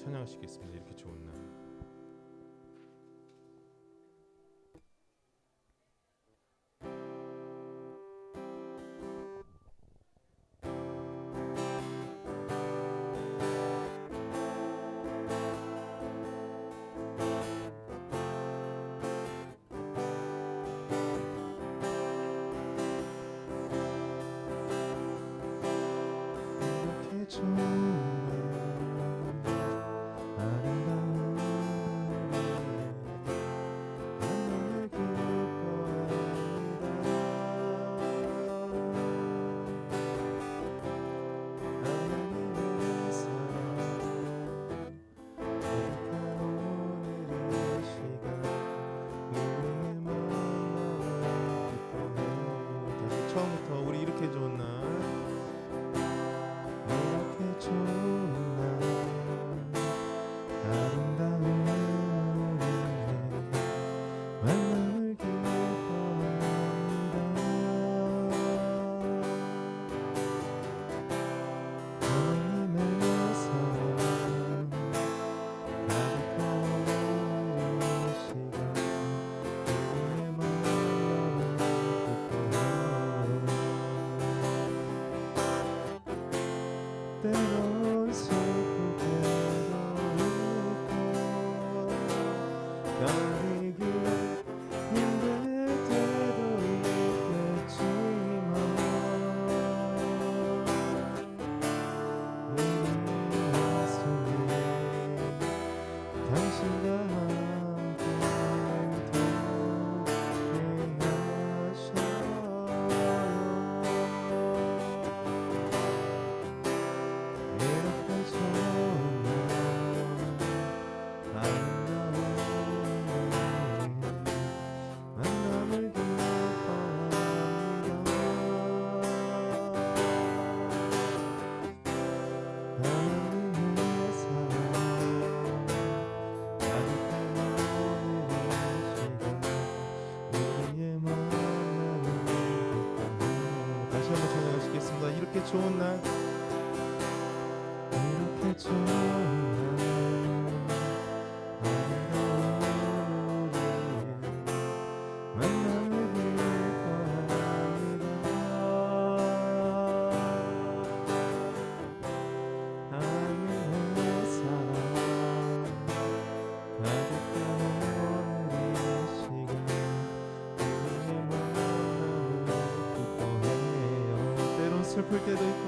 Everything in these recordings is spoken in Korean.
찬양하시겠습니다. 이렇게 좋은 날. 처음부터 우리 이렇게 좋은 날, 이렇게 좋은 날, 아름다운 우리의 만남을 기뻐합니다. 하나님의 사랑 가득한 우리 시간, 우리의 만남을 기뻐해요. 때론 슬플 때도 있고 견디기 힘들 때도 있겠지만 우리 가슴이 당신과 함께 이렇게 좋은 날, 이렇게 좋은 날, 아름다운 우리의 만남을 기뻐합니다. 하나님의 사랑 가득한 오늘의 시간, 우리의 만남을 기뻐해요. 때론 슬플 때도 있고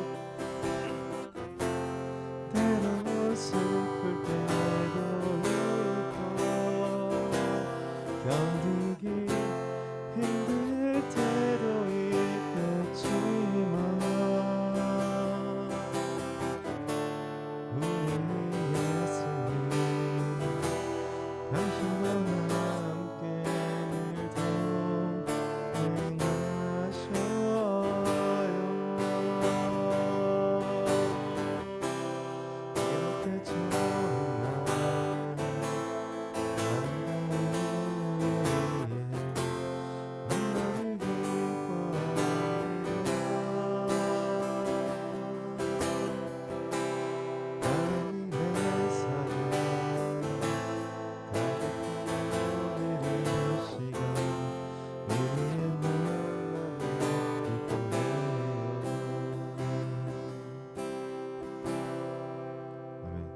때론 슬플 때도 있고 견디기 힘들 때도 있겠지만 우리 예수님 당신과 함께 늘더 행하셔요. 이렇게 좋은 날, 아름다운 우리의 만남을 기뻐합니다. 하나님의 사랑 가득한 오늘의 시간, 우리의 만남을 기뻐해요. 아멘. 네.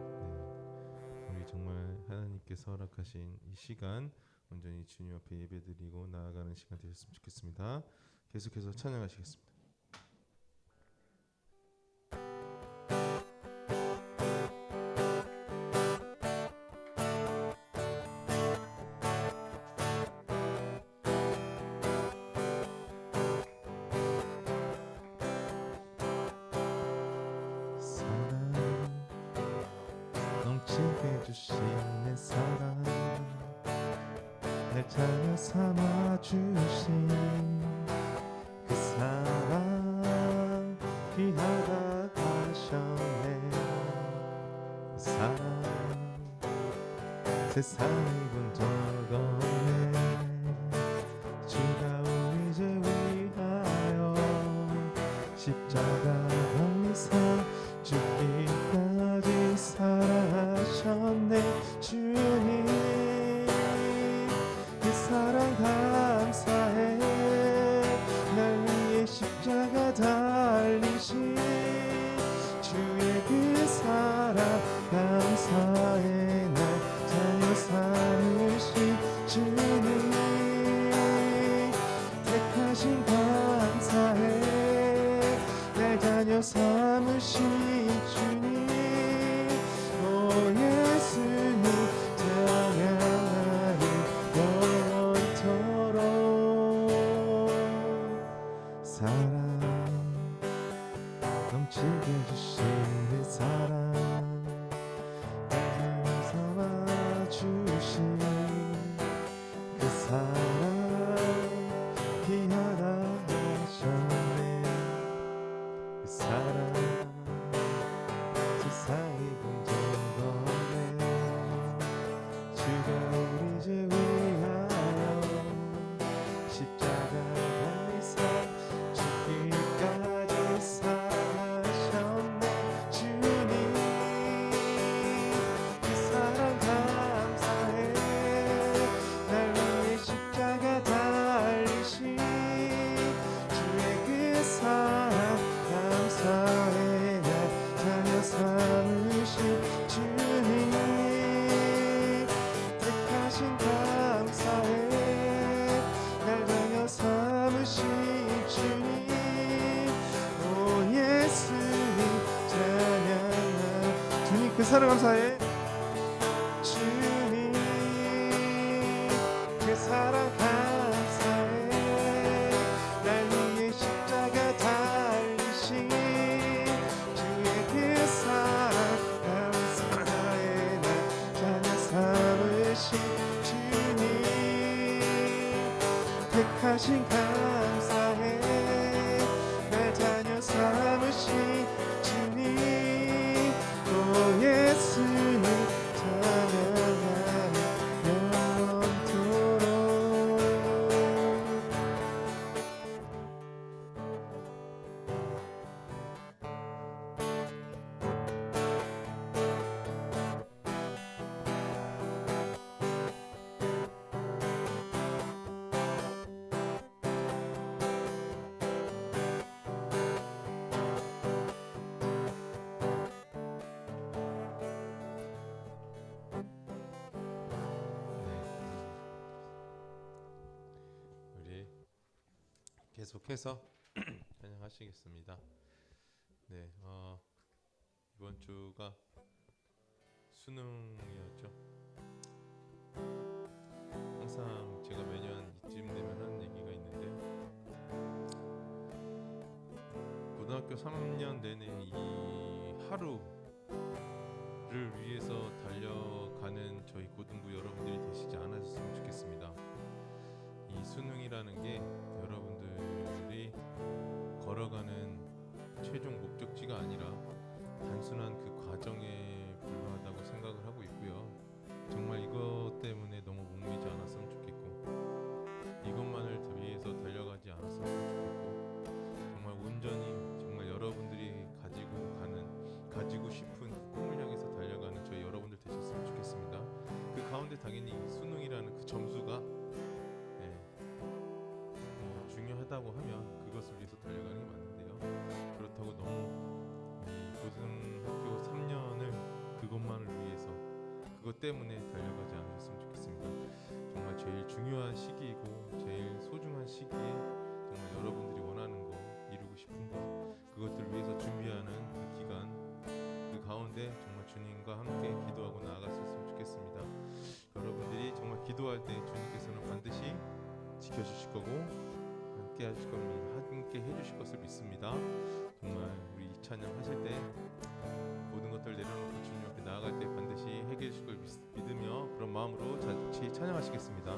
우리 정말 하나님께서 허락하신 이 시간 온전히 주님 앞에 예배드리고 나아가는 시간 되셨으면 좋겠습니다. 계속해서 찬양하시겠습니다. 사랑 넘치게 주시는 사랑, 날 찾아 삼아주신 그 사랑 귀하다 하셨네. 그 사랑 세상을 본 적 없네. 주가 우리 죄 위하여 십자가 감사 죽기까지 사랑하셨네. 택하신 감사해 날 다녀 삼으신 주님 오 예수님 찬양하리 영원토록 사랑 넘치게 주신 그 사랑 삼아주신 그 사랑 귀하다하셨네 그 사랑 세상이 공정거네 주가 우리 죄 위하여 십자가 달리사 죽기까지 사랑하셨네 주님 그 사랑 감사해 날 위해 십자가 달리신 주의 그 사랑 감사해 날 다녀 삼으신 주님 택하신 감사해 날 다녀 삼으신 주님 오 예수님 찬양하 주님 그 사랑 감사해 주님 그 사랑 감사해 날 위해 십자가 달리신 주의 그 사랑 감사해 날 자녀 삼으신 주님 택하신 감사해 날 자녀 삼으신 주님 오 예수님 찬양하리 영원토록 우리 계속해서 찬양하시겠습니다. 네, 이번 주가 수능이었죠. 항상 제가 매년 이쯤 되면 하는 얘기가 있는데 고등학교 3학년 내내 이 하루를 위해서 달려가는 저희 고등부 여러분들이 되시지 않으셨으면 좋겠습니다. 이 수능이라는 게 여러분들이 걸어가는 최종 목적지가 아니라 단순한 그 과정에 불과하다고 생각을 하고 있고요. 정말 이것 때문에 너무 목매지 않았으면 좋겠고 이것만을 위해서 달려가지 않았으면 좋겠고 정말 온전히 정말 여러분들이 가지고 싶은 꿈을 향해서 달려가는 저희 여러분들 되셨으면 좋겠습니다. 그 가운데 당연히 수능이라는 그 점수가 중요하다고 하면 그것을 위해서 달려가는 게 맞는데요. 그렇다고 너무 이 고등학교 3년을 그것만을 위해서 그것 때문에 달려가지 않으셨으면 좋겠습니다. 정말 제일 중요한 시기이고 제일 소중한 시기에 정말 여러분들이 원하는 거, 이루고 싶은 거, 그것들을 위해서 준비하는 그 기간, 그 가운데 정말 주님과 함께 기도하고 나아갔으면 좋겠습니다. 여러분들이 정말 기도할 때 주님께서는 반드시 지켜주실 거고 함께 하실 겁니다. 함께 해주실 것을 믿습니다. 정말 우리 이 찬양 하실 때 모든 것들 내려놓고 주님 앞에 나아갈 때 반드시 해결해 주실 걸 믿으며 그런 마음으로 같이 찬양하시겠습니다.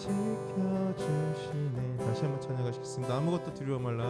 지켜주시네. 다시 한번 찬양하시겠습니다. 아무것도 두려워 말라.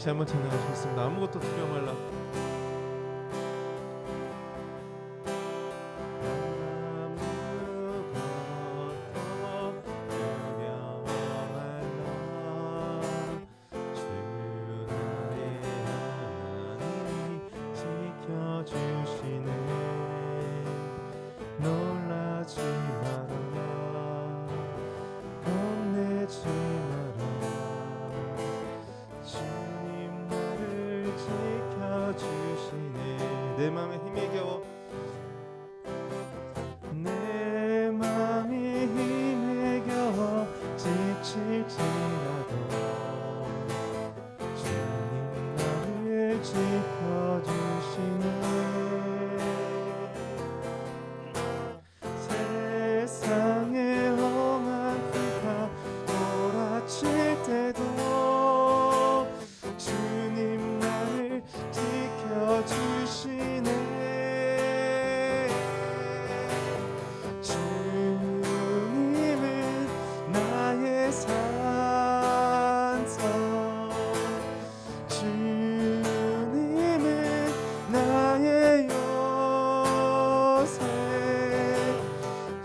다시 한번 찬양하시겠습니다. 아무것도 두려워 말라. 내 맘에 힘에 겨워 내 맘에 힘에 겨워 지칠지라도 주님 나를 지켜주시네 세상의 험한 비가 몰아칠 때도 주님 나를 지켜주시네 주님은 나의 산성 주님은 나의 요새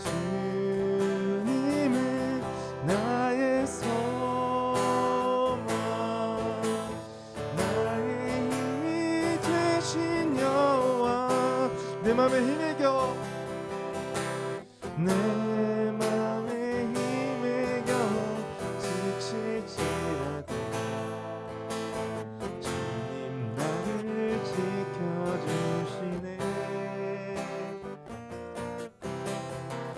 주님은 나의 소망 나의 힘이 되신 여호와 내 맘에 힘에 겨워 내 맘에 힘에 겨워 지칠지라도 주님 나를 지켜주시네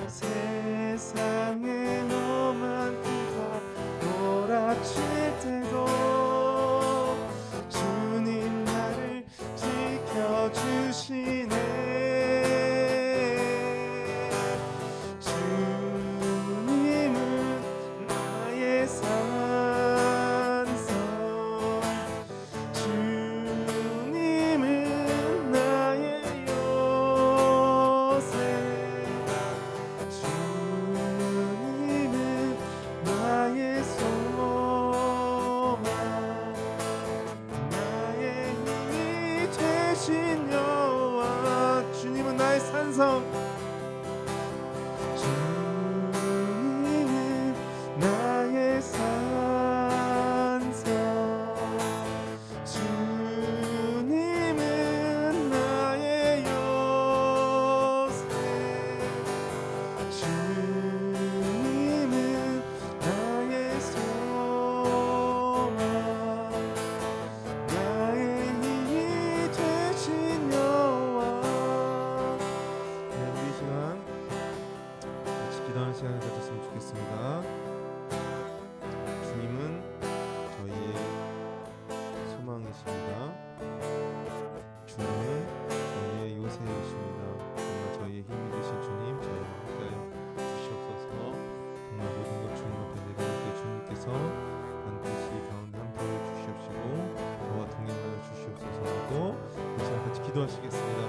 세상의 험한 비가 몰아칠 때도 주님 나를 지켜주시네 주님은 나의 산성 주님은 나의 요새 주님은 나의 소망 나의 힘이 되신 여호와 주님은 나의 산성 주님은 나의 산성 주님은 나의 요새 주님은 나의 소망 나의 힘이 되신 여호와 우리 시간 같이 기도하는 시간을 가졌으면 좋겠습니다. 주님은 저희의 소망이십니다. 주님은 저희의 요새이십니다. 정말 저희의 힘이 되신 주님 저희와 함께하여 주시옵소서. 정말 모든 것 주님 앞에 내려올 때 주님께서 반드시 가운데 함께하여 주시옵시고 저와 동행하여 주시옵소서 하고 이 시간 같이 기도하시겠습니다.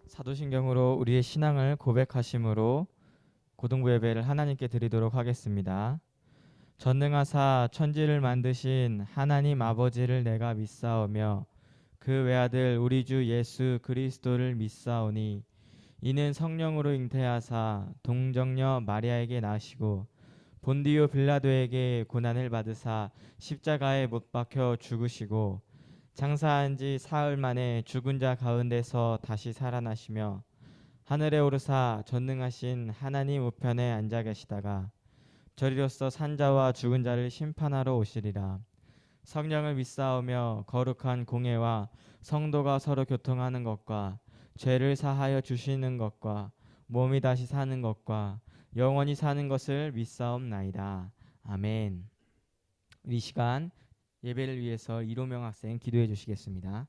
사도신경으로 우리의 신앙을 고백하심으로 고등부 예배를 하나님께 드리도록 하겠습니다. 전능하사 천지를 만드신 하나님 아버지를 내가 믿사오며 그 외아들 우리 주 예수 그리스도를 믿사오니 이는 성령으로 잉태하사 동정녀 마리아에게 나시고 본디오 빌라도에게 고난을 받으사 십자가에 못 박혀 죽으시고 장사한 지 사흘 만에 죽은 자 가운데서 다시 살아나시며 하늘에 오르사 전능하신 하나님 우편에 앉아 계시다가 저리로서 산자와 죽은 자를 심판하러 오시리라. 성령을 믿사오며 거룩한 공예와 성도가 서로 교통하는 것과 죄를 사하여 주시는 것과 몸이 다시 사는 것과 영원히 사는 것을 믿사옵나이다. 아멘. 이 시간 예배를 위해서 이로명 학생 기도해 주시겠습니다.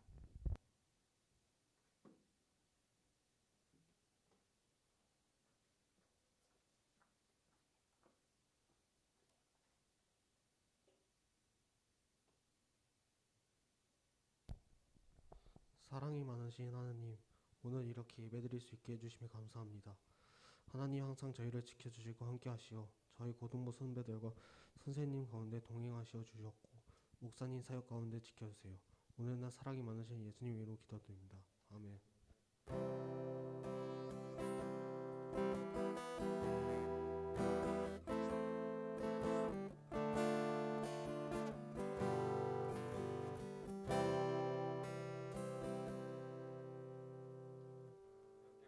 사랑이 많으신 하나님, 오늘 이렇게 예배드릴 수 있게 해주심에 감사합니다. 하나님 항상 저희를 지켜주시고 함께하시어 저희 고등부 선배들과 선생님 가운데 동행하시어 주셨고 목사님 사역 가운데 지켜주세요. 오늘날 사랑이 많으신 예수님 이름으로 기도드립니다. 아멘.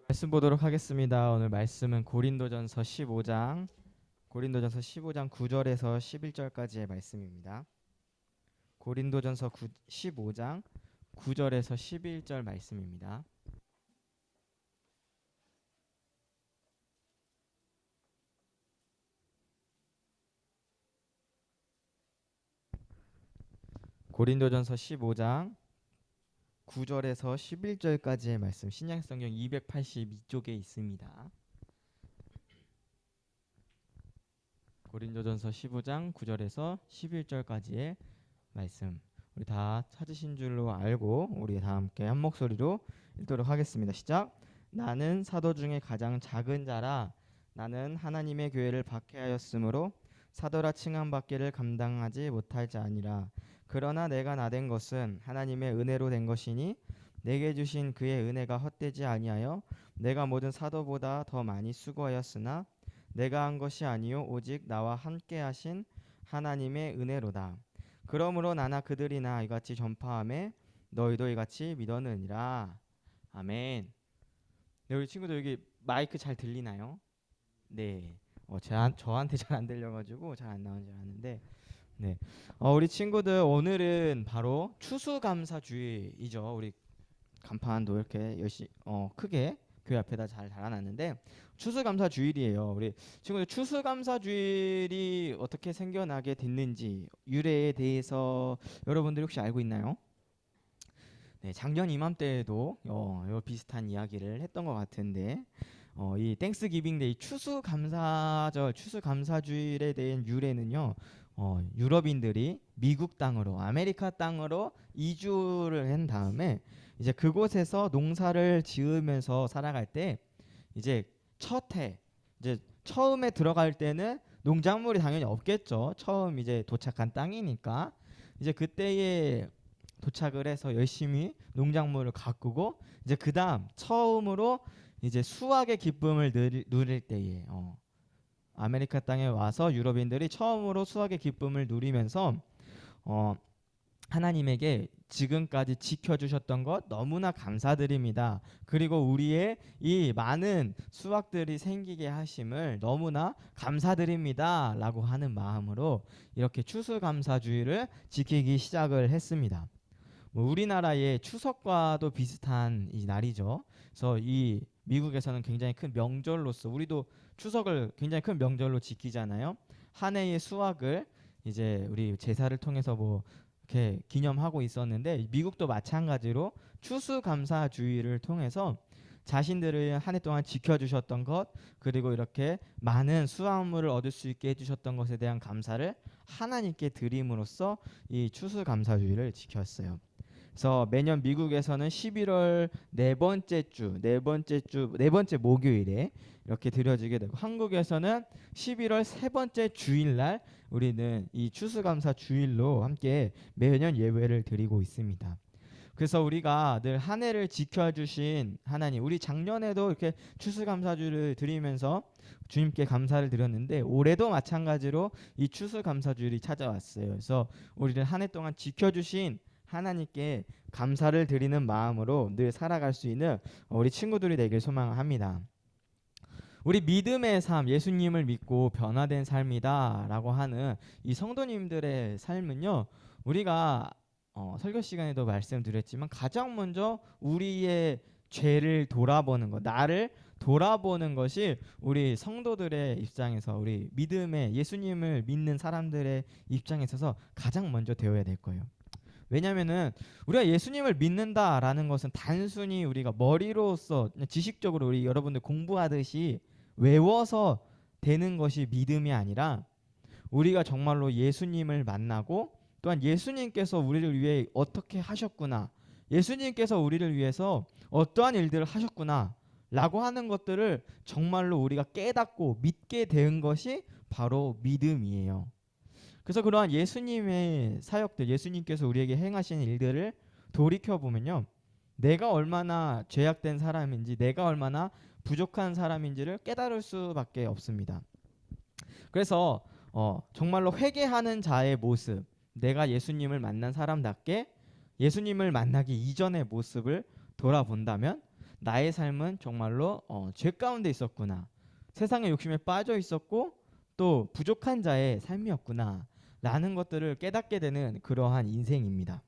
말씀 보도록 하겠습니다. 오늘 말씀은 고린도전서 15장 9절에서 11절까지의 말씀입니다. 고린도전서 15장 9절에서 11절 말씀입니다. 고린도전서 15장 9절에서 11절까지의 말씀, 신약성경 282쪽에 있습니다. 고린도전서 15장 9절에서 11절까지의 말씀, 우리 다 찾으신 줄로 알고 우리 다 함께 한 목소리로 읽도록 하겠습니다. 시작. 나는 사도 중에 가장 작은 자라. 나는 하나님의 교회를 박해하였으므로 사도라 칭함받기를 감당하지 못할 자 아니라. 그러나 내가 나된 것은 하나님의 은혜로 된 것이니 내게 주신 그의 은혜가 헛되지 아니하여 내가 모든 사도보다 더 많이 수고하였으나 내가 한 것이 아니요 오직 나와 함께 하신 하나님의 은혜로다. 그러므로 나나 그들이나 이같이 전파하매 너희도 이같이 믿었느니라. 아멘. 네, 우리 친구들 여기 마이크 잘 들리나요? 네. 저한테 잘 안 들려가지고 잘 안 나오는 줄 아는데, 네. 우리 친구들 오늘은 바로 추수감사주의이죠. 우리 간판도 이렇게 열심히 크게 교회 앞에다 잘 달아놨는데 추수감사주일이에요. 우리 친구들 추수감사주일이 어떻게 생겨나게 됐는지 유래에 대해서 여러분들 혹시 알고 있나요? 네, 작년 이맘때에도 비슷한 이야기를 했던 것 같은데 이 땡스기빙데이 추수감사절 추수감사주일에 대한 유래는요. 유럽인들이 미국 땅으로 아메리카 땅으로 이주를 한 다음에 이제 그곳에서 농사를 지으면서 살아갈 때 이제 이제 처음에 들어갈 때는 농작물이 당연히 없겠죠. 처음 이제 도착한 땅이니까 이제 그때에 도착을 해서 열심히 농작물을 가꾸고 이제 그다음 처음으로 이제 수확의 기쁨을 누릴 때에 아메리카 땅에 와서 유럽인들이 처음으로 수확의 기쁨을 누리면서 하나님에게 지금까지 지켜주셨던 것 너무나 감사드립니다. 그리고 우리의 이 많은 수확들이 생기게 하심을 너무나 감사드립니다. 라고 하는 마음으로 이렇게 추수감사주의를 지키기 시작을 했습니다. 우리나라의 추석과도 비슷한 이 날이죠. 그래서 이 미국에서는 굉장히 큰 명절로서 우리도 추석을 굉장히 큰 명절로 지키잖아요. 한 해의 수확을 이제 우리 제사를 통해서 이렇게 기념하고 있었는데 미국도 마찬가지로 추수감사주의를 통해서 자신들을 한 해 동안 지켜주셨던 것 그리고 이렇게 많은 수확물을 얻을 수 있게 해주셨던 것에 대한 감사를 하나님께 드림으로써 이 추수감사주의를 지켰어요. 그래서 매년 미국에서는 11월 네 번째 목요일에 이렇게 드려지게 되고 한국에서는 11월 세 번째 주일날 우리는 이 추수감사 주일로 함께 매년 예배를 드리고 있습니다. 그래서 우리가 늘 한 해를 지켜주신 하나님, 우리 작년에도 이렇게 추수감사주를 드리면서 주님께 감사를 드렸는데 올해도 마찬가지로 이 추수감사주일이 찾아왔어요. 그래서 우리를 한 해 동안 지켜주신 하나님께 감사를 드리는 마음으로 늘 살아갈 수 있는 우리 친구들이 되길 소망합니다. 우리 믿음의 삶, 예수님을 믿고 변화된 삶이다 라고 하는 이 성도님들의 삶은요, 우리가 설교 시간에도 말씀드렸지만 가장 먼저 우리의 죄를 돌아보는 것, 나를 돌아보는 것이 우리 성도들의 입장에서, 우리 믿음의 예수님을 믿는 사람들의 입장에 있어서 가장 먼저 되어야 될 거예요. 왜냐면은 우리가 예수님을 믿는다라는 것은 단순히 우리가 머리로서 그냥 지식적으로 우리 여러분들 공부하듯이 외워서 되는 것이 믿음이 아니라, 우리가 정말로 예수님을 만나고 또한 예수님께서 우리를 위해 어떻게 하셨구나, 예수님께서 우리를 위해서 어떠한 일들을 하셨구나 라고 하는 것들을 정말로 우리가 깨닫고 믿게 된 것이 바로 믿음이에요. 그래서 그러한 예수님의 사역들, 예수님께서 우리에게 행하신 일들을 돌이켜보면요, 내가 얼마나 죄악된 사람인지, 내가 얼마나 부족한 사람인지를 깨달을 수밖에 없습니다. 그래서 정말로 회개하는 자의 모습, 내가 예수님을 만난 사람답게 예수님을 만나기 이전의 모습을 돌아본다면 나의 삶은 정말로 죄 가운데 있었구나, 세상의 욕심에 빠져 있었고 또 부족한 자의 삶이었구나 라는 것들을 깨닫게 되는 그러한 인생입니다.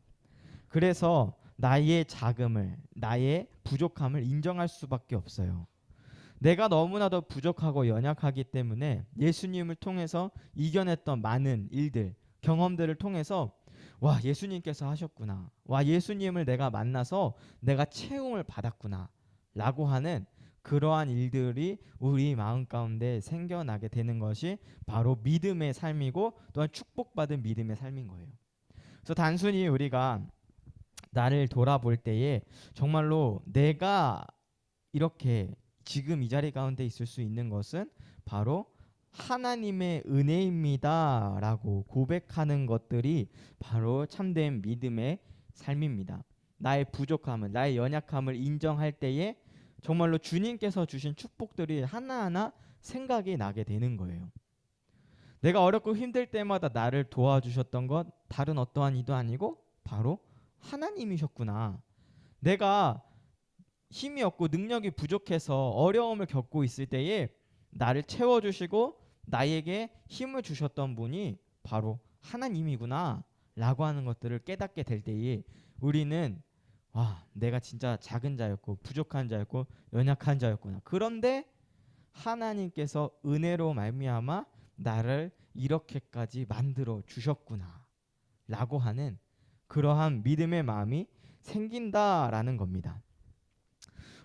그래서 나의 자금을, 나의 부족함을 인정할 수밖에 없어요. 내가 너무나도 부족하고 연약하기 때문에 예수님을 통해서 이겨냈던 많은 일들, 경험들을 통해서 와, 예수님께서 하셨구나, 와, 예수님을 내가 만나서 내가 채움을 받았구나 라고 하는 그러한 일들이 우리 마음 가운데 생겨나게 되는 것이 바로 믿음의 삶이고 또한 축복받은 믿음의 삶인 거예요. 그래서 단순히 우리가 나를 돌아볼 때에 정말로 내가 이렇게 지금 이 자리 가운데 있을 수 있는 것은 바로 하나님의 은혜입니다 라고 고백하는 것들이 바로 참된 믿음의 삶입니다. 나의 부족함을, 나의 연약함을 인정할 때에 정말로 주님께서 주신 축복들이 하나하나 생각이 나게 되는 거예요. 내가 어렵고 힘들 때마다 나를 도와주셨던 것 다른 어떠한 이도 아니고 바로 하나님이셨구나. 내가 힘이 없고 능력이 부족해서 어려움을 겪고 있을 때에 나를 채워주시고 나에게 힘을 주셨던 분이 바로 하나님이구나 라고 하는 것들을 깨닫게 될 때에 우리는 와, 내가 진짜 작은 자였고 부족한 자였고 연약한 자였구나. 그런데 하나님께서 은혜로 말미암아 나를 이렇게까지 만들어 주셨구나 라고 하는 그러한 믿음의 마음이 생긴다라는 겁니다.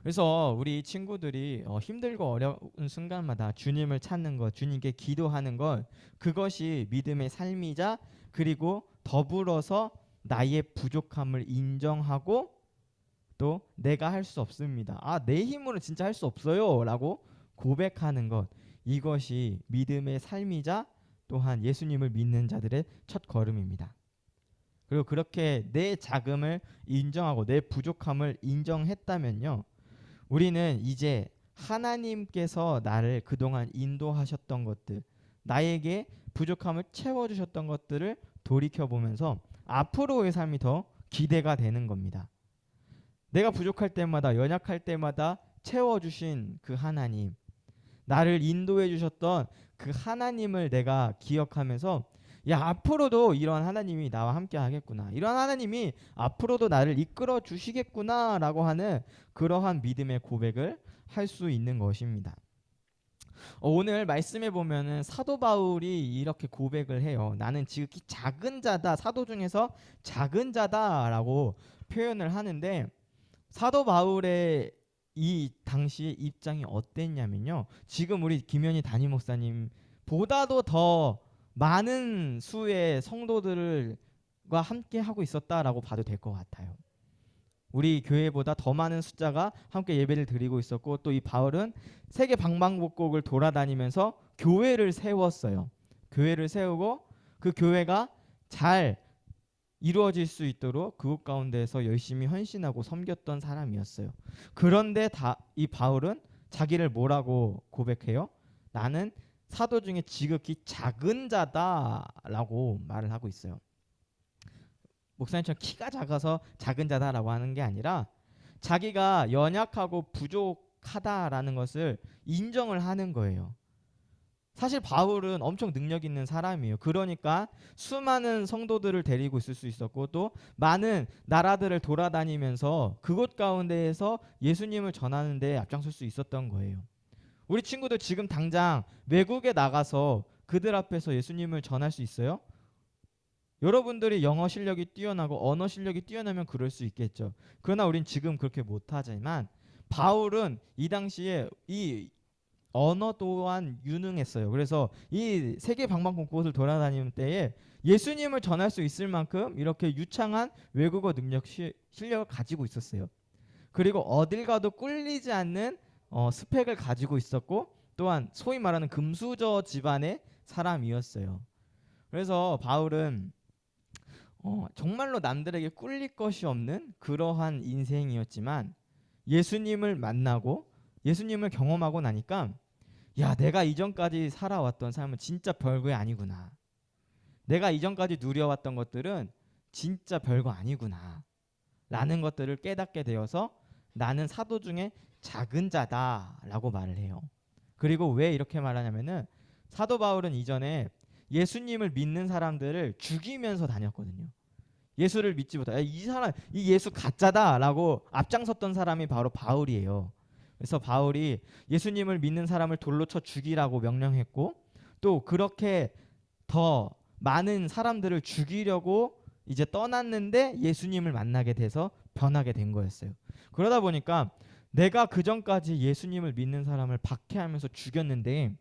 그래서 우리 친구들이 힘들고 어려운 순간마다 주님을 찾는 것, 주님께 기도하는 것, 그것이 믿음의 삶이자 그리고 더불어서 나의 부족함을 인정하고 또 내가 할 수 없습니다, 내 힘으로는 진짜 할 수 없어요 라고 고백하는 것, 이것이 믿음의 삶이자 또한 예수님을 믿는 자들의 첫 걸음입니다. 그리고 그렇게 내 자금을 인정하고 내 부족함을 인정했다면요, 우리는 이제 하나님께서 나를 그동안 인도하셨던 것들, 나에게 부족함을 채워주셨던 것들을 돌이켜보면서 앞으로의 삶이 더 기대가 되는 겁니다. 내가 부족할 때마다, 연약할 때마다 채워주신 그 하나님, 나를 인도해 주셨던 그 하나님을 내가 기억하면서 야, 앞으로도 이런 하나님이 나와 함께 하겠구나, 이런 하나님이 앞으로도 나를 이끌어 주시겠구나 라고 하는 그러한 믿음의 고백을 할 수 있는 것입니다. 오늘 말씀해 보면은 사도 바울이 이렇게 고백을 해요. 나는 지극히 작은 자다, 사도 중에서 작은 자다라고 표현을 하는데, 사도 바울의 이 당시의 입장이 어땠냐면요, 지금 우리 김현희 담임 목사님보다도 더 많은 수의 성도들과 함께 하고 있었다라고 봐도 될 것 같아요. 우리 교회보다 더 많은 숫자가 함께 예배를 드리고 있었고, 또 이 바울은 세계 방방곡곡을 돌아다니면서 교회를 세웠어요. 교회를 세우고 그 교회가 잘 이루어질 수 있도록 그곳 가운데에서 열심히 헌신하고 섬겼던 사람이었어요. 그런데 이 바울은 자기를 뭐라고 고백해요? 나는 사도 중에 지극히 작은 자다라고 말을 하고 있어요. 목사님처럼 키가 작아서 작은 자다라고 하는 게 아니라 자기가 연약하고 부족하다라는 것을 인정을 하는 거예요. 사실 바울은 엄청 능력 있는 사람이에요. 그러니까 수많은 성도들을 데리고 있을 수 있었고 또 많은 나라들을 돌아다니면서 그곳 가운데에서 예수님을 전하는 데 앞장설 수 있었던 거예요. 우리 친구들 지금 당장 외국에 나가서 그들 앞에서 예수님을 전할 수 있어요? 여러분들이 영어 실력이 뛰어나고 언어 실력이 뛰어나면 그럴 수 있겠죠. 그러나 우린 지금 그렇게 못하지만 바울은 이 당시에 이 언어 또한 유능했어요. 그래서 이 세계 방방곡 곳을 돌아다니는 때에 예수님을 전할 수 있을 만큼 이렇게 유창한 외국어 능력 실력을 가지고 있었어요. 그리고 어딜 가도 꿀리지 않는 스펙을 가지고 있었고 또한 소위 말하는 금수저 집안의 사람이었어요. 그래서 바울은 정말로 남들에게 꿀릴 것이 없는 그러한 인생이었지만 예수님을 만나고 예수님을 경험하고 나니까 야, 내가 이전까지 살아왔던 삶은 진짜 별거 아니구나. 내가 이전까지 누려왔던 것들은 진짜 별거 아니구나. 라는 것들을 깨닫게 되어서 나는 사도 중에 작은 자다라고 말을 해요. 그리고 왜 이렇게 말하냐면은 사도 바울은 이전에 예수님을 믿는 사람들을 죽이면서 다녔거든요. 예수를 믿지 못하. 이 사람 이 예수 가짜다라고 앞장섰던 사람이 바로 바울이에요. 그래서 바울이 예수님을 믿는 사람을 돌로 쳐 죽이라고 명령했고 또 그렇게 더 많은 사람들을 죽이려고 이제 떠났는데 예수님을 만나게 돼서 변하게 된 거였어요. 그러다 보니까 내가 그 전까지 예수님을 믿는 사람을 박해하면서 죽였는데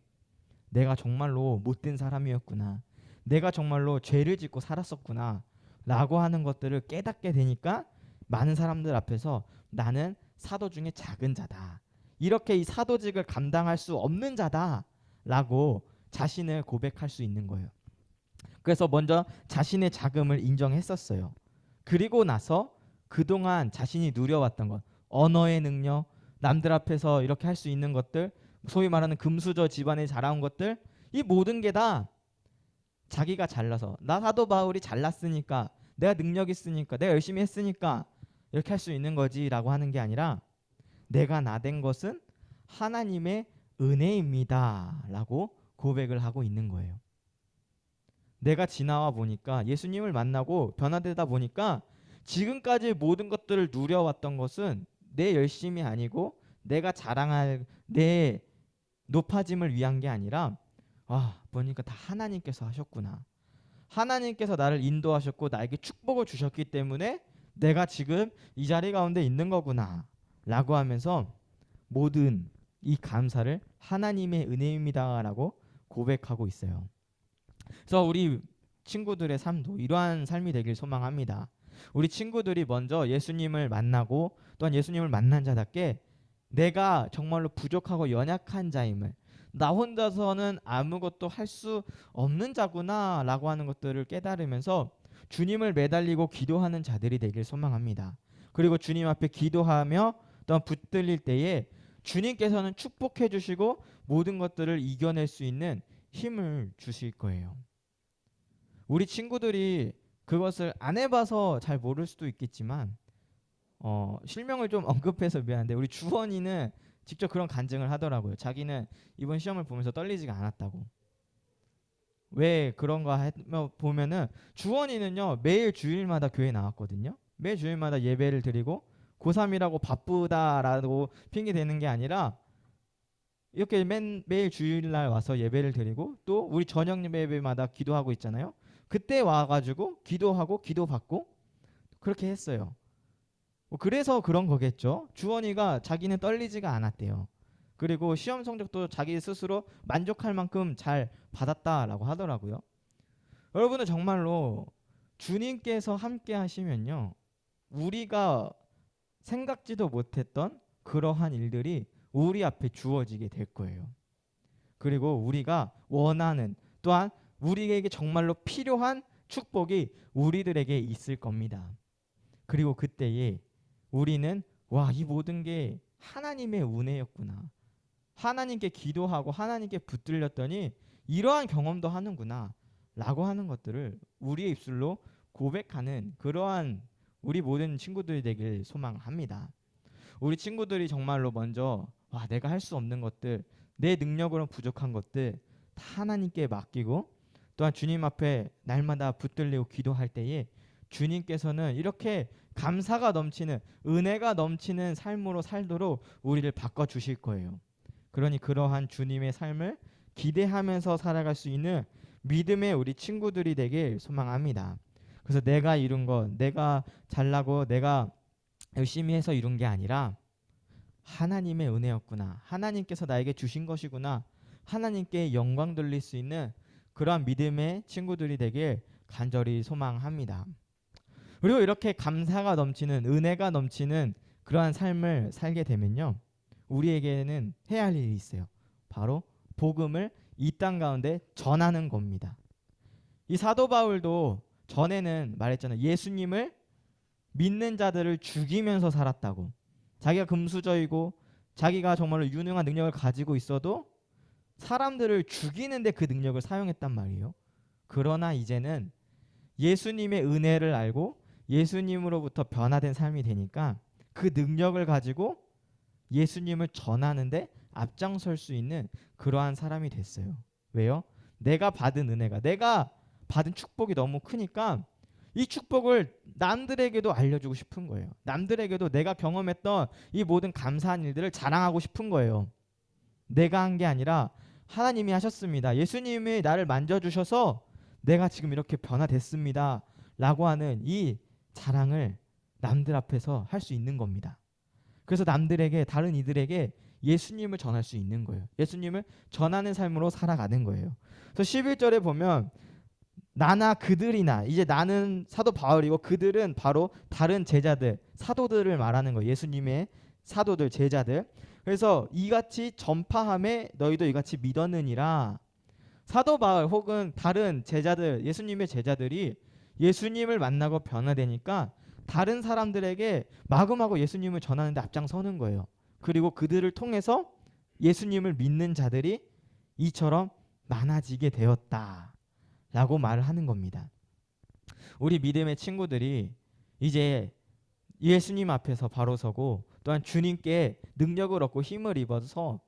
내가 정말로 못된 사람이었구나. 내가 정말로 죄를 짓고 살았었구나. 라고 하는 것들을 깨닫게 되니까 많은 사람들 앞에서 나는 사도 중에 작은 자다. 이렇게 이 사도직을 감당할 수 없는 자다라고 자신을 고백할 수 있는 거예요. 그래서 먼저 자신의 자금을 인정했었어요. 그리고 나서 그동안 자신이 누려왔던 것, 언어의 능력, 남들 앞에서 이렇게 할 수 있는 것들, 소위 말하는 금수저 집안에 자라온 것들, 이 모든 게 다 자기가 잘나서 나 사도 바울이 잘났으니까 내가 능력 있으니까 내가 열심히 했으니까 이렇게 할 수 있는 거지라고 하는 게 아니라 내가 나된 것은 하나님의 은혜입니다라고 고백을 하고 있는 거예요. 내가 지나와 보니까 예수님을 만나고 변화되다 보니까 지금까지 모든 것들을 누려왔던 것은 내 열심이 아니고 내가 자랑할 내 높아짐을 위한 게 아니라 보니까 다 하나님께서 하셨구나. 하나님께서 나를 인도하셨고 나에게 축복을 주셨기 때문에 내가 지금 이 자리 가운데 있는 거구나 라고 하면서 모든 이 감사를 하나님의 은혜입니다라고 고백하고 있어요. 그래서 우리 친구들의 삶도 이러한 삶이 되길 소망합니다. 우리 친구들이 먼저 예수님을 만나고 또한 예수님을 만난 자답게 내가 정말로 부족하고 연약한 자임을 나 혼자서는 아무것도 할 수 없는 자구나 라고 하는 것들을 깨달으면서 주님을 매달리고 기도하는 자들이 되길 소망합니다. 그리고 주님 앞에 기도하며 또한 붙들릴 때에 주님께서는 축복해 주시고 모든 것들을 이겨낼 수 있는 힘을 주실 거예요. 우리 친구들이 그것을 안 해봐서 잘 모를 수도 있겠지만 실명을 좀 언급해서 미안한데 우리 주원이는 직접 그런 간증을 하더라고요. 자기는 이번 시험을 보면서 떨리지가 않았다고. 왜 그런가 보면은 주원이는요 매일 주일마다 교회 나왔거든요. 매일 주일마다 예배를 드리고 고3이라고 바쁘다라고 핑계 대는 게 아니라 이렇게 매일 주일날 와서 예배를 드리고 또 우리 저녁 예배마다 기도하고 있잖아요. 그때 와가지고 기도하고 기도받고 그렇게 했어요. 그래서 그런 거겠죠. 주원이가 자기는 떨리지가 않았대요. 그리고 시험 성적도 자기 스스로 만족할 만큼 잘 받았다라고 하더라고요. 여러분은 정말로 주님께서 함께 하시면요. 우리가 생각지도 못했던 그러한 일들이 우리 앞에 주어지게 될 거예요. 그리고 우리가 원하는 또한 우리에게 정말로 필요한 축복이 우리들에게 있을 겁니다. 그리고 그때에 우리는 이 모든 게 하나님의 은혜였구나. 하나님께 기도하고 하나님께 붙들렸더니 이러한 경험도 하는구나 라고 하는 것들을 우리의 입술로 고백하는 그러한 우리 모든 친구들이 되길 소망합니다. 우리 친구들이 정말로 먼저 내가 할 수 없는 것들, 내 능력으로는 부족한 것들 하나님께 맡기고 또한 주님 앞에 날마다 붙들리고 기도할 때에 주님께서는 이렇게 감사가 넘치는 은혜가 넘치는 삶으로 살도록 우리를 바꿔주실 거예요. 그러니 그러한 주님의 삶을 기대하면서 살아갈 수 있는 믿음의 우리 친구들이 되길 소망합니다. 그래서 내가 이룬 것, 내가 잘나고 내가 열심히 해서 이룬 게 아니라 하나님의 은혜였구나. 하나님께서 나에게 주신 것이구나. 하나님께 영광 돌릴 수 있는 그러한 믿음의 친구들이 되길 간절히 소망합니다. 그리고 이렇게 감사가 넘치는 은혜가 넘치는 그러한 삶을 살게 되면요. 우리에게는 해야 할 일이 있어요. 바로 복음을 이 땅 가운데 전하는 겁니다. 이 사도 바울도 전에는 말했잖아요. 예수님을 믿는 자들을 죽이면서 살았다고. 자기가 금수저이고 자기가 정말로 유능한 능력을 가지고 있어도 사람들을 죽이는데 그 능력을 사용했단 말이에요. 그러나 이제는 예수님의 은혜를 알고 예수님으로부터 변화된 삶이 되니까 그 능력을 가지고 예수님을 전하는데 앞장설 수 있는 그러한 사람이 됐어요. 왜요? 내가 받은 은혜가, 내가 받은 축복이 너무 크니까 이 축복을 남들에게도 알려주고 싶은 거예요. 남들에게도 내가 경험했던 이 모든 감사한 일들을 자랑하고 싶은 거예요. 내가 한 게 아니라 하나님이 하셨습니다. 예수님이 나를 만져주셔서 내가 지금 이렇게 변화됐습니다. 라고 하는 이 자랑을 남들 앞에서 할 수 있는 겁니다. 그래서 남들에게, 다른 이들에게 예수님을 전할 수 있는 거예요. 예수님을 전하는 삶으로 살아가는 거예요. 그래서 11절에 보면 나나 그들이나, 이제 나는 사도 바울이고 그들은 바로 다른 제자들, 사도들을 말하는 거예요. 예수님의 사도들, 제자들. 그래서 이같이 전파함에 너희도 이같이 믿었느니라. 사도 바울 혹은 다른 제자들, 예수님의 제자들이 예수님을 만나고 변화되니까 다른 사람들에게 마구마구 예수님을 전하는데 앞장서는 거예요. 그리고 그들을 통해서 예수님을 믿는 자들이 이처럼 많아지게 되었다 라고 말을 하는 겁니다. 우리 믿음의 친구들이 이제 예수님 앞에서 바로 서고 또한 주님께 능력을 얻고 힘을 입어서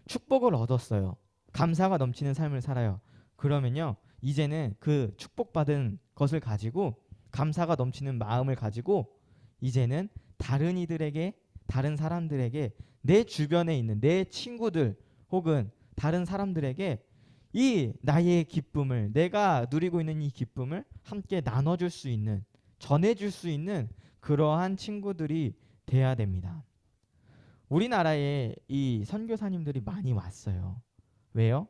축복을 얻었어요. 감사가 넘치는 삶을 살아요. 그러면요, 이제는 그 축복받은 것을 가지고, 감사가 넘치는 마음을 가지고 이제는 다른 이들에게, 다른 사람들에게, 내 주변에 있는 내 친구들 혹은 다른 사람들에게 이 나의 기쁨을, 내가 누리고 있는 이 기쁨을 함께 나눠줄 수 있는, 전해줄 수 있는 그러한 친구들이 돼야 됩니다. 우리나라에 이 선교사님들이 많이 왔어요. 왜요?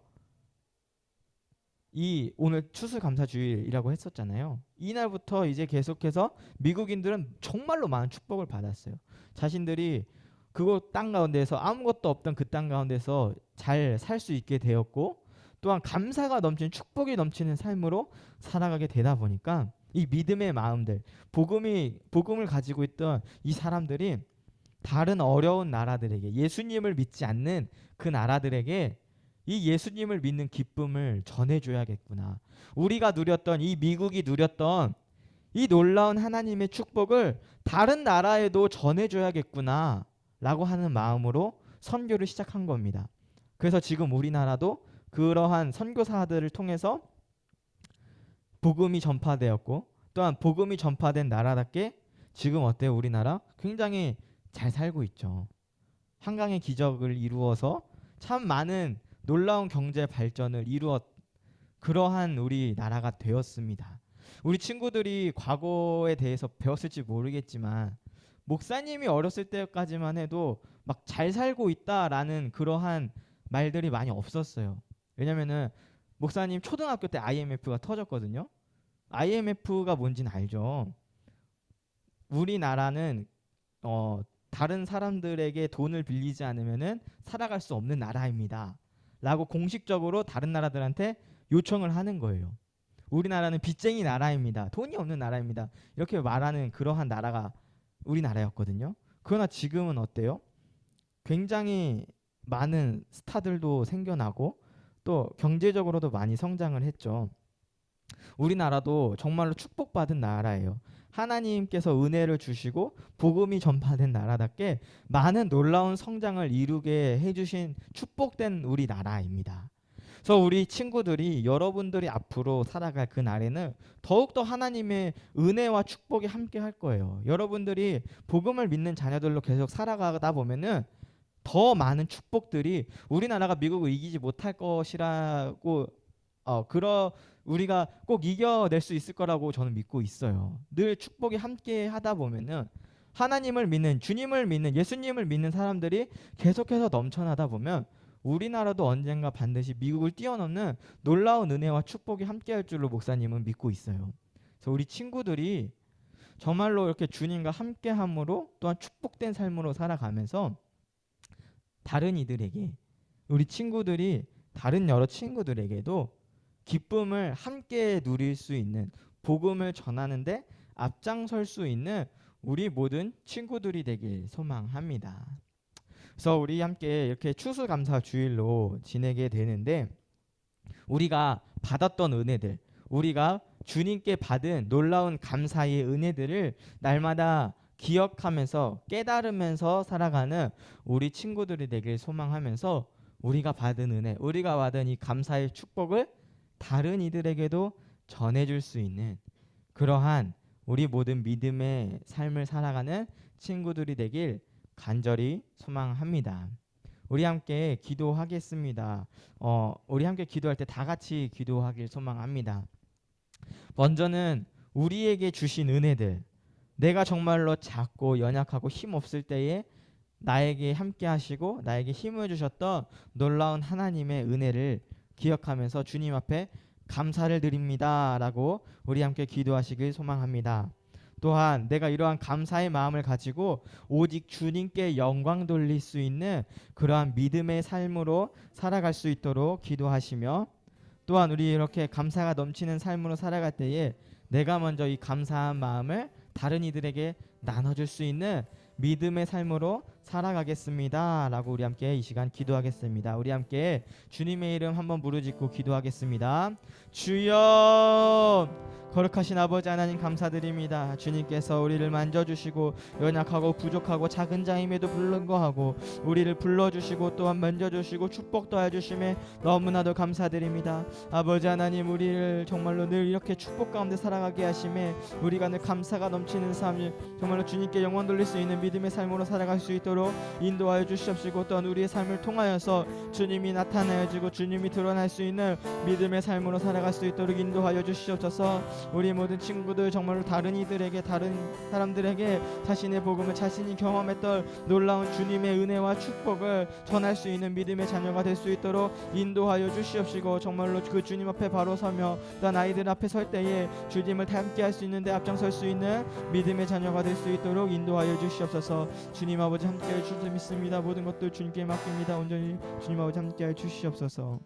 이 오늘 추수감사주일이라고 했었잖아요. 이날부터 이제 계속해서 미국인들은 정말로 많은 축복을 받았어요. 자신들이 그곳 땅 가운데서 아무것도 없던 그 땅 가운데서 잘 살 수 있게 되었고, 또한 감사가 넘치는, 축복이 넘치는 삶으로 살아가게 되다 보니까 이 믿음의 마음들, 복음을 가지고 있던 이 사람들이 다른 어려운 나라들에게, 예수님을 믿지 않는 그 나라들에게 이 예수님을 믿는 기쁨을 전해줘야겠구나. 우리가 누렸던, 이 미국이 누렸던 이 놀라운 하나님의 축복을 다른 나라에도 전해줘야겠구나 라고 하는 마음으로 선교를 시작한 겁니다. 그래서 지금 우리나라도 그러한 선교사들을 통해서 복음이 전파되었고, 또한 복음이 전파된 나라답게 지금 어때요? 우리나라 굉장히 잘 살고 있죠. 한강의 기적을 이루어서 참 많은 놀라운 경제 발전을 이루었, 그러한 우리나라가 되었습니다. 우리 친구들이 과거에 대해서 배웠을지 모르겠지만 목사님이 어렸을 때까지만 해도 막 잘 살고 있다라는 그러한 말들이 많이 없었어요. 왜냐면은 목사님 초등학교 때 IMF가 터졌거든요. IMF가 뭔지는 알죠. 우리나라는 다른 사람들에게 돈을 빌리지 않으면은 살아갈 수 없는 나라입니다 라고 공식적으로 다른 나라들한테 요청을 하는 거예요. 우리나라는 빚쟁이 나라입니다, 돈이 없는 나라입니다, 이렇게 말하는 그러한 나라가 우리나라였거든요. 그러나 지금은 어때요? 굉장히 많은 스타들도 생겨나고 또 경제적으로도 많이 성장을 했죠. 우리나라도 정말로 축복받은 나라예요. 하나님께서 은혜를 주시고 복음이 전파된 나라답게 많은 놀라운 성장을 이루게 해주신 축복된 우리나라입니다. 그래서 우리 친구들이 여러분들이 앞으로 살아갈 그 날에는 더욱더 하나님의 은혜와 축복이 함께 할 거예요. 여러분들이 복음을 믿는 자녀들로 계속 살아가다 보면은 더 많은 축복들이 우리나라가 미국을 이기지 못할 것이라고 우리가 꼭 이겨낼 수 있을 거라고 저는 믿고 있어요. 늘 축복이 함께 하다 보면은 하나님을 믿는, 주님을 믿는, 예수님을 믿는 사람들이 계속해서 넘쳐나다 보면 우리나라도 언젠가 반드시 미국을 뛰어넘는 놀라운 은혜와 축복이 함께할 줄로 목사님은 믿고 있어요. 그래서 우리 친구들이 정말로 이렇게 주님과 함께함으로 또한 축복된 삶으로 살아가면서 다른 이들에게, 우리 친구들이 다른 여러 친구들에게도 기쁨을 함께 누릴 수 있는, 복음을 전하는데 앞장설 수 있는 우리 모든 친구들이 되길 소망합니다. 그래서 우리 함께 이렇게 추수감사 주일로 지내게 되는데, 우리가 받았던 은혜들, 우리가 주님께 받은 놀라운 감사의 은혜들을 날마다 기억하면서 깨달으면서 살아가는 우리 친구들이 되길 소망하면서 우리가 받은 은혜, 우리가 받은 이 감사의 축복을 다른 이들에게도 전해줄 수 있는 그러한 우리 모든 믿음의 삶을 살아가는 친구들이 되길 간절히 소망합니다. 우리 함께 기도하겠습니다. 우리 함께 기도할 때 다 같이 기도하길 소망합니다. 먼저는 우리에게 주신 은혜들, 내가 정말로 작고 연약하고 힘없을 때에 나에게 함께 하시고 나에게 힘을 주셨던 놀라운 하나님의 은혜를 기억하면서 주님 앞에 감사를 드립니다 라고 우리 함께 기도하시길 소망합니다. 또한 내가 이러한 감사의 마음을 가지고 오직 주님께 영광 돌릴 수 있는 그러한 믿음의 삶으로 살아갈 수 있도록 기도하시며, 또한 우리 이렇게 감사가 넘치는 삶으로 살아갈 때에 내가 먼저 이 감사한 마음을 다른 이들에게 나눠줄 수 있는 믿음의 삶으로 살아가겠습니다 라고 우리 함께 이 시간 기도하겠습니다. 우리 함께 주님의 이름 한번 부르짖고 기도하겠습니다. 주여, 거룩하신 아버지 하나님 감사드립니다. 주님께서 우리를 만져주시고 연약하고 부족하고 작은 자임에도 불구하고 우리를 불러주시고 또한 만져주시고 축복도 해주심에 너무나도 감사드립니다. 아버지 하나님, 우리를 정말로 늘 이렇게 축복 가운데 살아가게 하심에 우리가 늘 감사가 넘치는 삶을 정말로 주님께 영광 돌릴 수 있는 믿음의 삶으로 살아갈 수 있도록 인도하여 주시옵시고, 또한 우리의 삶을 통하여서 주님이 나타내어지고 주님이 드러날 수 있는 믿음의 삶으로 살아갈 수 있도록 인도하여 주시옵소서. 우리 모든 친구들 정말로 다른 이들에게, 다른 사람들에게 자신의 복음을 자신이 경험했던 놀라운 주님의 은혜와 축복을 전할 수 있는 믿음의 자녀가 될 수 있도록 인도하여 주시옵시고, 정말로 그 주님 앞에 바로 서며 또한 아이들 앞에 설 때에 주님을 함께 할 수 있는데 앞장설 수 있는 믿음의 자녀가 될 수 있도록 인도하여 주시옵소서. 주님 아버지 함께해 주실 줄 믿습니다. 모든 것들 주님께 맡깁니다. 온전히 주님 아버지 함께해 주시옵소서.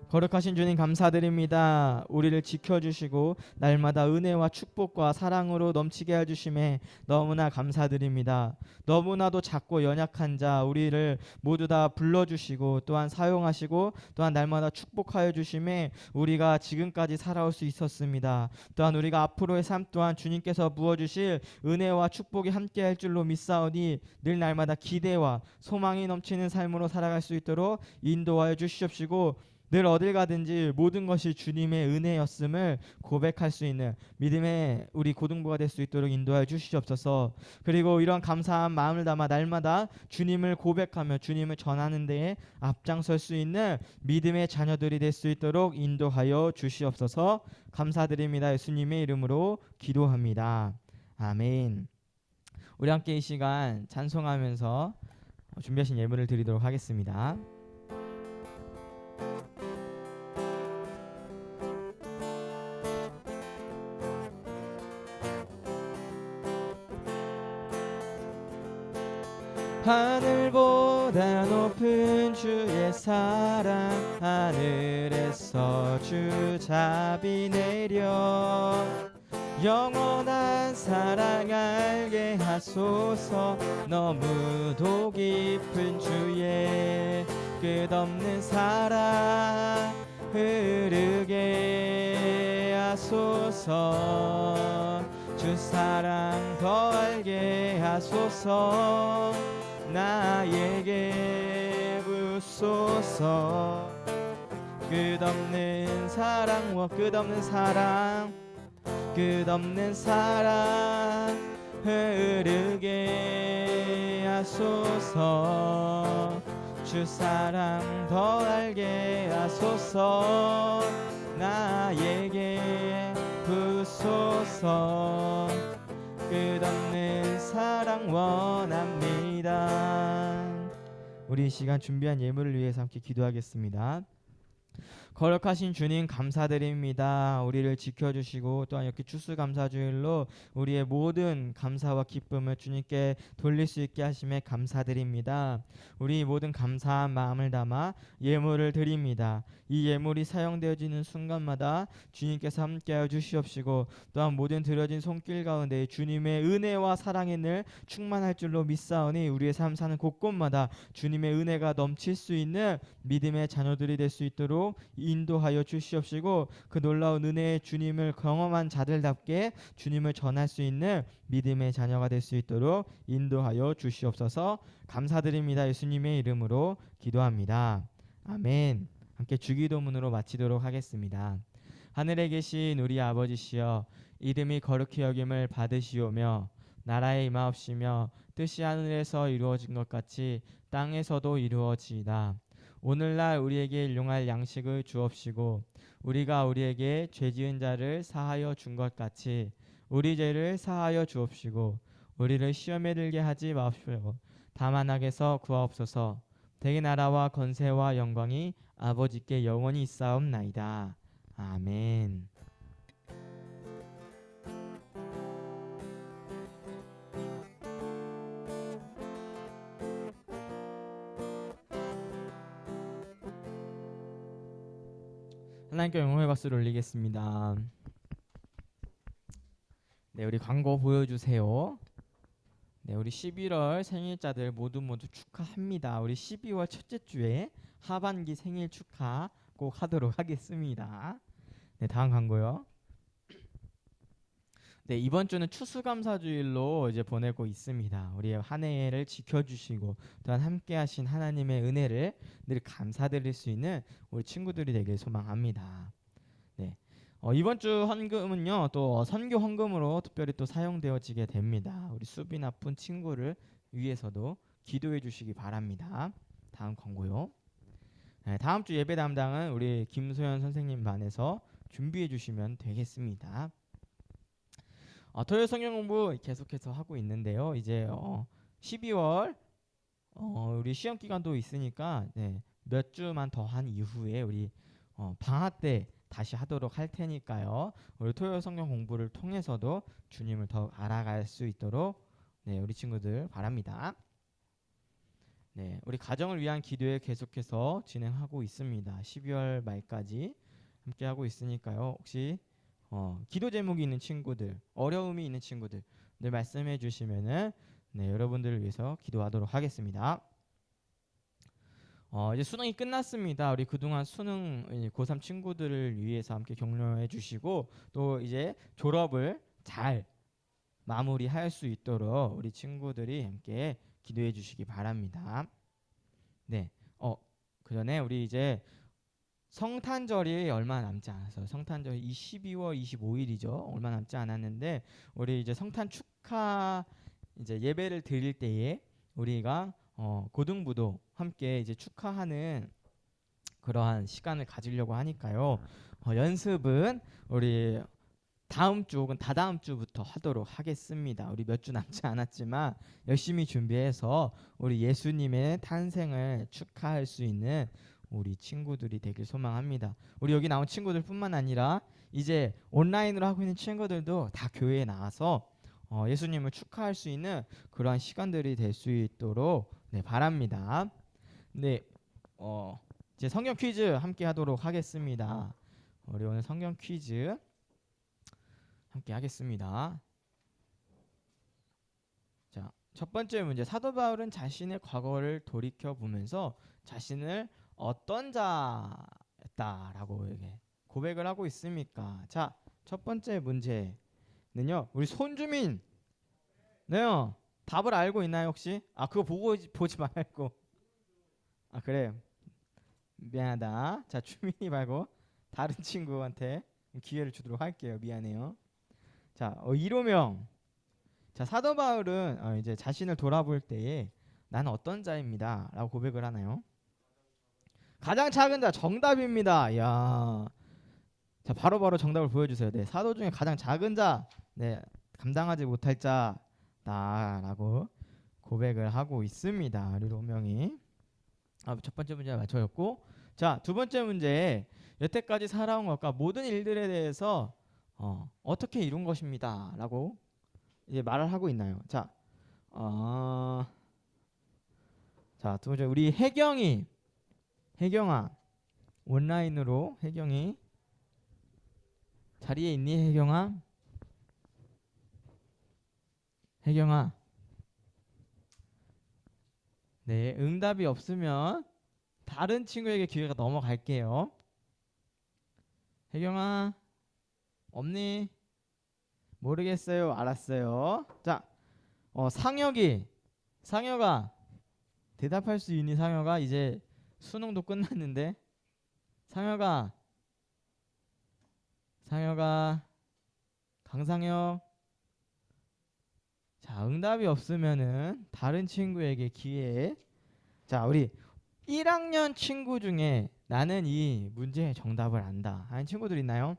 거룩하신 주님 감사드립니다. 우리를 지켜주시고 날마다 은혜와 축복과 사랑으로 넘치게 해주심에 너무나 감사드립니다. 너무나도 작고 연약한 자 우리를 모두 다 불러주시고 또한 사용하시고 또한 날마다 축복하여 주심에 우리가 지금까지 살아올 수 있었습니다. 또한 우리가 앞으로의 삶 또한 주님께서 부어주실 은혜와 축복이 함께할 줄로 믿사오니 늘 날마다 기대와 소망이 넘치는 삶으로 살아갈 수 있도록 인도하여 주시옵시고, 늘 어딜 가든지 모든 것이 주님의 은혜였음을 고백할 수 있는 믿음의 우리 고등부가 될 수 있도록 인도하여 주시옵소서. 그리고 이런 감사한 마음을 담아 날마다 주님을 고백하며 주님을 전하는 데에 앞장설 수 있는 믿음의 자녀들이 될 수 있도록 인도하여 주시옵소서. 감사드립니다. 예수님의 이름으로 기도합니다. 아멘. 우리 함께 이 시간 찬송하면서 준비하신 예물을 드리도록 하겠습니다. 하늘보다 높은 주의 사랑, 하늘에서 주 자비 내려 영원한 사랑 알게 하소서. 너무도 깊은 주의 끝없는 사랑 흐르게 하소서. 주 사랑 더 알게 하소서. 나에게 부소서. 끝없는 사랑 끝없는 사랑 흐르게 하소서. 주 사랑 더 알게 하소서. 나에게 부소서. 끝없는 사랑 원합니다. 우리 이 시간 준비한 예물을 위해서 함께 기도하겠습니다. 거룩하신 주님 감사드립니다. 우리를 지켜주시고 또한 이렇게 추수감사주일로 우리의 모든 감사와 기쁨을 주님께 돌릴 수 있게 하심에 감사드립니다. 우리 모든 감사한 마음을 담아 예물을 드립니다. 이 예물이 사용되어지는 순간마다 주님께서 함께하여 주시옵시고 또한 모든 드려진 손길 가운데 주님의 은혜와 사랑의 늘 충만할 줄로 믿사오니 우리의 삶 사는 곳곳마다 주님의 은혜가 넘칠 수 있는 믿음의 자녀들이 될 수 있도록 인도하여 주시옵시고 그 놀라운 은혜의 주님을 경험한 자들답게 주님을 전할 수 있는 믿음의 자녀가 될 수 있도록 인도하여 주시옵소서. 감사드립니다. 예수님의 이름으로 기도합니다. 아멘. 함께 주기도문으로 마치도록 하겠습니다. 하늘에 계신 우리 아버지시여, 이름이 거룩히 여김을 받으시오며 나라에 임하옵시며 뜻이 하늘에서 이루어진 것 같이 땅에서도 이루어지이다. 오늘날 우리에게 일용할 양식을 주옵시고 우리가 우리에게 죄지은 자를 사하여 준 것 같이 우리 죄를 사하여 주옵시고 우리를 시험에 들게 하지 마옵시고 다만 악에서 구하옵소서. 대개 나라와 건세와 영광이 아버지께 영원히 있사옵나이다. 아멘. 하나님께 영광의 박수를 올리겠습니다. 네, 우리 광고 보여주세요. 네, 우리 11월 생일자들 모두 축하합니다. 우리 12월 첫째 주에 하반기 생일 축하 꼭 하도록 하겠습니다. 네, 다음 광고요. 네, 이번 주는 추수감사주일로 이제 보내고 있습니다. 우리의 한 해를 지켜주시고 또한 함께하신 하나님의 은혜를 늘 감사드릴 수 있는 우리 친구들이 되길 소망합니다. 네, 이번 주 헌금은요 또 선교 헌금으로 특별히 또 사용되어지게 됩니다. 우리 수비 나쁜 친구를 위해서도 기도해 주시기 바랍니다. 다음 광고요. 네, 다음 주 예배 담당은 우리 김소연 선생님 반에서 준비해 주시면 되겠습니다. 토요일 성경 공부 계속해서 하고 있는데요. 이제 12월 우리 시험 기간도 있으니까 네, 몇 주만 더 한 이후에 우리 방학 때 다시 하도록 할 테니까요. 우리 토요일 성경 공부를 통해서도 주님을 더 알아갈 수 있도록 네, 우리 친구들 바랍니다. 네, 우리 가정을 위한 기도회 계속해서 진행하고 있습니다. 12월 말까지 함께 하고 있으니까요. 혹시 기도 제목이 있는 친구들, 어려움이 있는 친구들 늘 말씀해 주시면은 네, 여러분들을 위해서 기도하도록 하겠습니다. 이제 수능이 끝났습니다. 우리 그동안 수능 고3 친구들을 위해서 함께 격려해 주시고 또 이제 졸업을 잘 마무리할 수 있도록 우리 친구들이 함께 기도해 주시기 바랍니다. 네, 그 전에 우리 이제 성탄절이 얼마 남지 않았어요. 성탄절이 12월 25일이죠. 얼마 남지 않았는데 우리 이제 성탄 축하 이제 예배를 드릴 때에 우리가 고등부도 함께 이제 축하하는 그러한 시간을 가지려고 하니까요. 연습은 우리 다음 주 혹은 다다음 주부터 하도록 하겠습니다. 우리 몇 주 남지 않았지만 열심히 준비해서 우리 예수님의 탄생을 축하할 수 있는 우리 친구들이 되길 소망합니다. 우리 여기 나온 친구들뿐만 아니라 이제 온라인으로 하고 있는 친구들도 다 교회에 나와서 예수님을 축하할 수 있는 그러한 시간들이 될 수 있도록 네, 바랍니다. 네, 이제 성경 퀴즈 함께 하도록 하겠습니다. 우리 오늘 성경 퀴즈 함께 하겠습니다. 자, 첫 번째 문제. 사도 바울은 자신의 과거를 돌이켜 보면서 자신을 어떤 자였다라고 고백을 하고 있습니까? 자, 첫 번째 문제는요. 우리 손주민 네요. 답을 알고 있나요 혹시? 그거 보지 말고. 그래요. 미안하다. 자, 주민이 말고 다른 친구한테 기회를 주도록 할게요. 미안해요. 자, 1호명. 자, 사도 바울은 이제 자신을 돌아볼 때에 나는 어떤 자입니다 라고 고백을 하나요? 가장 작은 자. 정답입니다. 야, 자, 바로바로 정답을 보여주세요. 네, 사도 중에 가장 작은 자, 네, 감당하지 못할 자다라고 고백을 하고 있습니다. 우리 로명이. 첫 번째 문제 맞춰졌고, 자, 두 번째 문제. 여태까지 살아온 것과 모든 일들에 대해서 어떻게 이룬 것입니다라고 이제 말을 하고 있나요? 자, 자, 두 번째 우리 혜경아 온라인으로 혜경이 자리에 있니? 혜경아. 네, 응답이 없으면 다른 친구에게 기회가 넘어갈게요. 혜경아, 없니? 모르겠어요. 알았어요. 자, 상혁아 대답할 수 있니? 상혁아, 이제 수능도 끝났는데. 상혁아, 강상혁. 자, 응답이 없으면은 다른 친구에게 기회. 자, 우리 1학년 친구 중에 나는 이 문제의 정답을 안다 하는 친구들 있나요?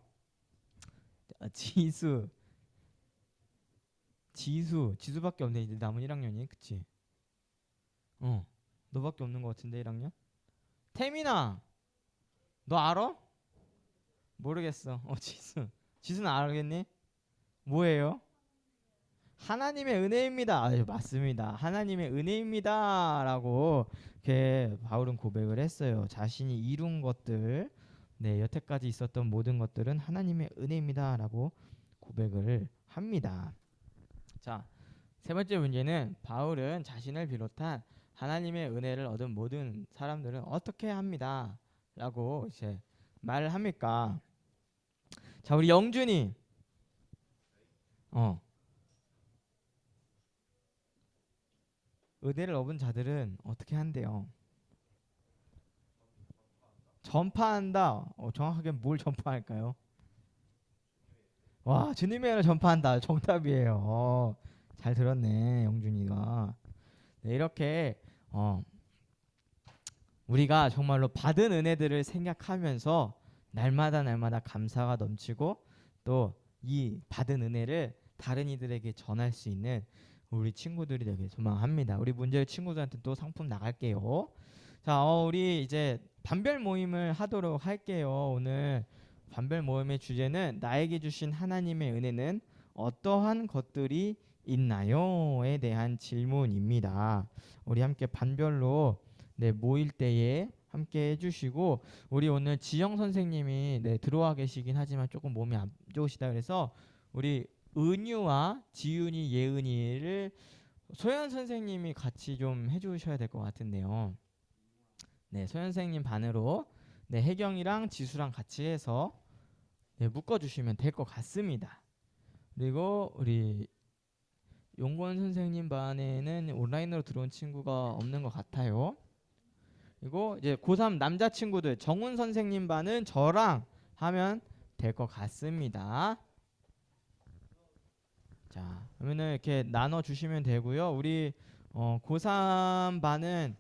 지수밖에 없네. 이제 남은 1학년이. 그치? 너밖에 없는 것 같은데 1학년? 태민아, 너 알아? 모르겠어. 지수는 알겠니? 뭐예요? 하나님의 은혜입니다. 맞습니다. 하나님의 은혜입니다라고 이렇게 바울은 고백을 했어요. 자신이 이룬 것들, 네, 여태까지 있었던 모든 것들은 하나님의 은혜입니다라고 고백을 합니다. 자, 세 번째 문제는 바울은 자신을 비롯한 하나님의 은혜를 얻은 모든 사람들은 어떻게 합니다라고 이제 말을 합니까? 자, 우리 영준이. 은혜를 얻은 자들은 어떻게 한대요? 전파한다. 정확하게 뭘 전파할까요? 와, 주님의 은혜를 전파한다. 정답이에요. 잘 들었네, 영준이가. 네, 이렇게 우리가 정말로 받은 은혜들을 생각하면서 날마다 감사가 넘치고 또 이 받은 은혜를 다른 이들에게 전할 수 있는 우리 친구들이 되길 소망합니다. 우리 문제의 친구들한테 또 상품 나갈게요. 자, 우리 이제 반별 모임을 하도록 할게요. 오늘 반별 모임의 주제는 나에게 주신 하나님의 은혜는 어떠한 것들이 있나요?에 대한 질문입니다. 우리 함께 반별로 모일 때에 함께 해주시고, 우리 오늘 지영 선생님이 들어와 계시긴 하지만 조금 몸이 안 좋으시다 그래서 우리 은유와 지윤이, 예은이를 소연 선생님이 같이 좀 해주셔야 될 것 같은데요. 네, 소연 선생님 반으로 혜경이랑 지수랑 같이 해서 묶어주시면 될 것 같습니다. 그리고 우리 용건 선생님 반에는 온라인으로 들어온 친구가 없는 것 같아요. 그리고 이제 고3 남자친구들 정훈 선생님 반은 저랑 하면 될 것 같습니다. 자, 그러면은 이렇게 나눠 주시면 되고요. 우리 고3 반은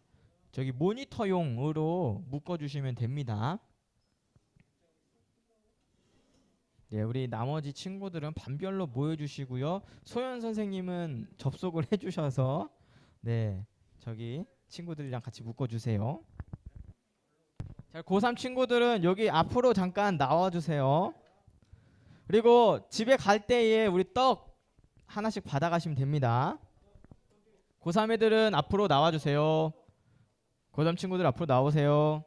저기 모니터용으로 묶어 주시면 됩니다. 네, 우리 나머지 친구들은 반별로 모여 주시고요. 소연 선생님은 접속을 해 주셔서 저기 친구들이랑 같이 묶어 주세요. 자, 고3 친구들은 여기 앞으로 잠깐 나와 주세요. 그리고 집에 갈 때에 우리 떡 하나씩 받아가시면 됩니다. 고3 애들은 앞으로 나와주세요. 고3 친구들 앞으로 나오세요.